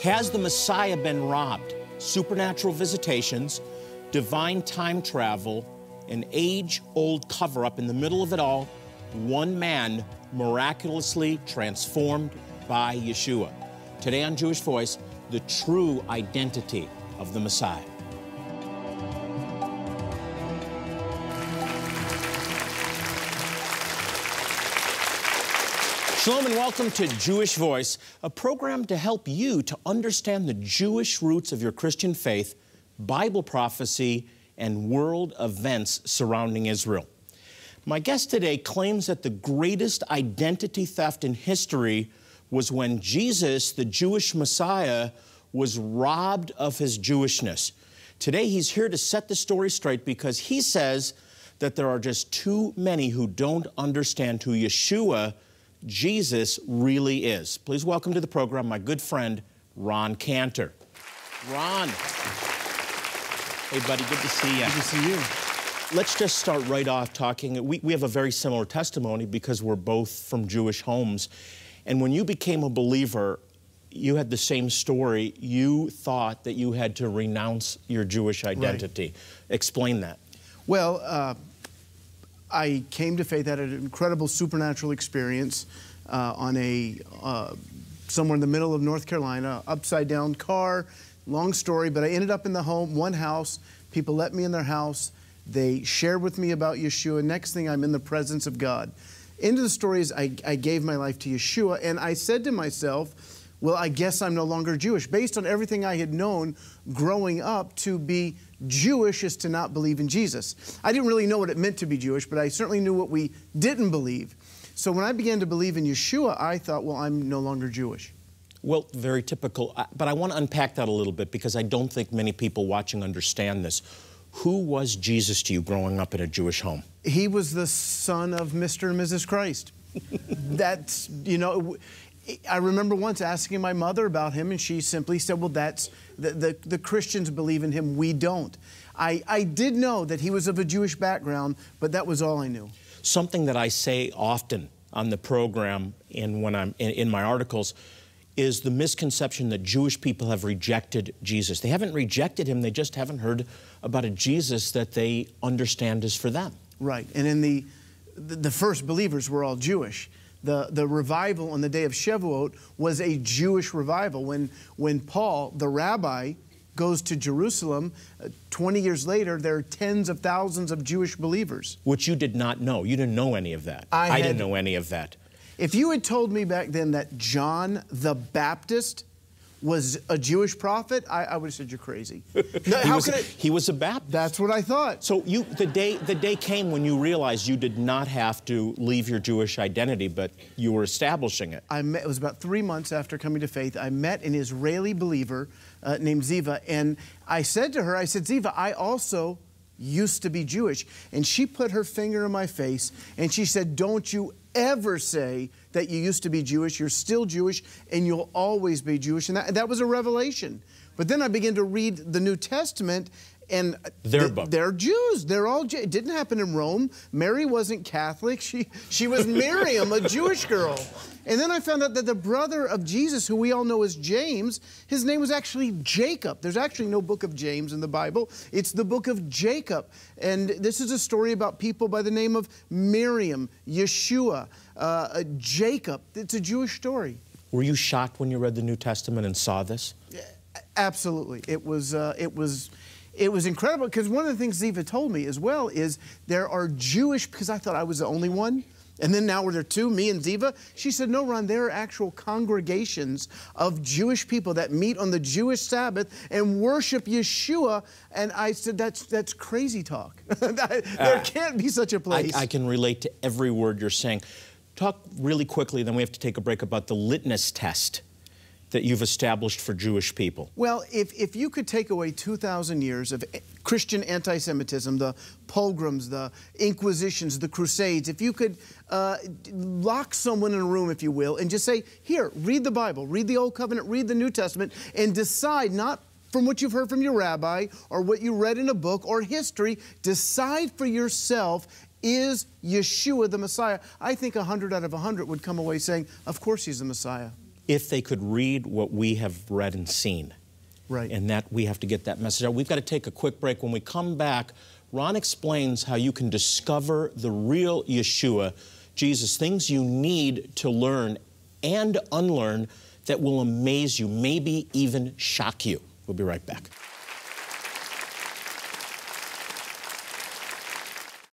Has the Messiah been robbed? Supernatural visitations, divine time travel, an age-old cover-up. In the middle of it all, one man miraculously transformed by Yeshua. Today on Jewish Voice, the true identity of the Messiah. Shalom and welcome to Jewish Voice, a program to help you to understand the Jewish roots of your Christian faith, Bible prophecy, and world events surrounding Israel. My guest today claims that the greatest identity theft in history was when Jesus, the Jewish Messiah, was robbed of his Jewishness. Today he's here to set the story straight because he says that there are just too many who don't understand who Yeshua, Jesus, really is. Please welcome to the program my good friend, Ron Cantor. Ron. Hey, buddy, good to see you. Good to see you. Let's just start right off talking. We have a very similar testimony because we're both from Jewish homes. And when you became a believer, you had the same story. You thought that you had to renounce your Jewish identity. Right. Explain that. Well, I came to faith, had an incredible supernatural experience on somewhere in the middle of North Carolina, upside down car, long story, but I ended up in the home, one house. People let me in their house. They shared with me about Yeshua. Next thing, I'm in the presence of God. End of the story is I gave my life to Yeshua, and I said to myself, well, I guess I'm no longer Jewish. Based on everything I had known growing up, to be Jewish is to not believe in Jesus. I didn't really know what it meant to be Jewish, but I certainly knew what we didn't believe. So when I began to believe in Yeshua, I thought, well, I'm no longer Jewish. Well, very typical. But I want to unpack that a little bit because I don't think many people watching understand this. Who was Jesus to you growing up in a Jewish home? He was the son of Mr. and Mrs. Christ. That's, you know, I remember once asking my mother about him, and she simply said, well, that's, the Christians believe in him, we don't. I did know that he was of a Jewish background, but that was all I knew. Something that I say often on the program and when I'm in my articles is the misconception that Jewish people have rejected Jesus. They haven't rejected him, they just haven't heard about a Jesus that they understand is for them. Right, and in the first believers were all Jewish. The revival on the day of Shavuot was a Jewish revival. When Paul, the rabbi, goes to Jerusalem, 20 years later, there are tens of thousands of Jewish believers. Which you did not know. You didn't know any of that. I didn't know any of that. If you had told me back then that John the Baptist was a Jewish prophet, I would have said you're crazy. No, he was a Baptist. That's what I thought. So the day came when you realized you did not have to leave your Jewish identity, but you were establishing it. It was about 3 months after coming to faith. I met an Israeli believer named Ziva, and I said to her, I said, Ziva, I also used to be Jewish. And she put her finger in my face, and she said, don't you ever say that you used to be Jewish. You're still Jewish, and you'll always be Jewish. And that was a revelation. But then I began to read the New Testament, and they're Jews. They're all Jews. It didn't happen in Rome. Mary wasn't Catholic. She was Miriam, a Jewish girl. And then I found out that the brother of Jesus, who we all know as James, his name was actually Jacob. There's actually no book of James in the Bible. It's the book of Jacob. And this is a story about people by the name of Miriam, Yeshua, Jacob. It's a Jewish story. Were you shocked when you read the New Testament and saw this? Absolutely. It was incredible, because one of the things Ziva told me as well is there are Jewish, because I thought I was the only one, and then now there are two, me and Ziva. She said, no, Ron, there are actual congregations of Jewish people that meet on the Jewish Sabbath and worship Yeshua. And I said, that's crazy talk. There can't be such a place. I can relate to every word you're saying. Talk really quickly, then we have to take a break, about the litmus test that you've established for Jewish people. Well, if you could take away 2,000 years of Christian anti-Semitism, the pogroms, the Inquisitions, the Crusades, if you could lock someone in a room, if you will, and just say, here, read the Bible, read the Old Covenant, read the New Testament, and decide, not from what you've heard from your rabbi or what you read in a book or history, decide for yourself, is Yeshua the Messiah? I think 100 out of 100 would come away saying, of course he's the Messiah. if they could read what we have read and seen. Right. And that we have to get that message out. We've got to take a quick break. When we come back, Ron explains how you can discover the real Yeshua, Jesus, things you need to learn and unlearn that will amaze you, maybe even shock you. We'll be right back.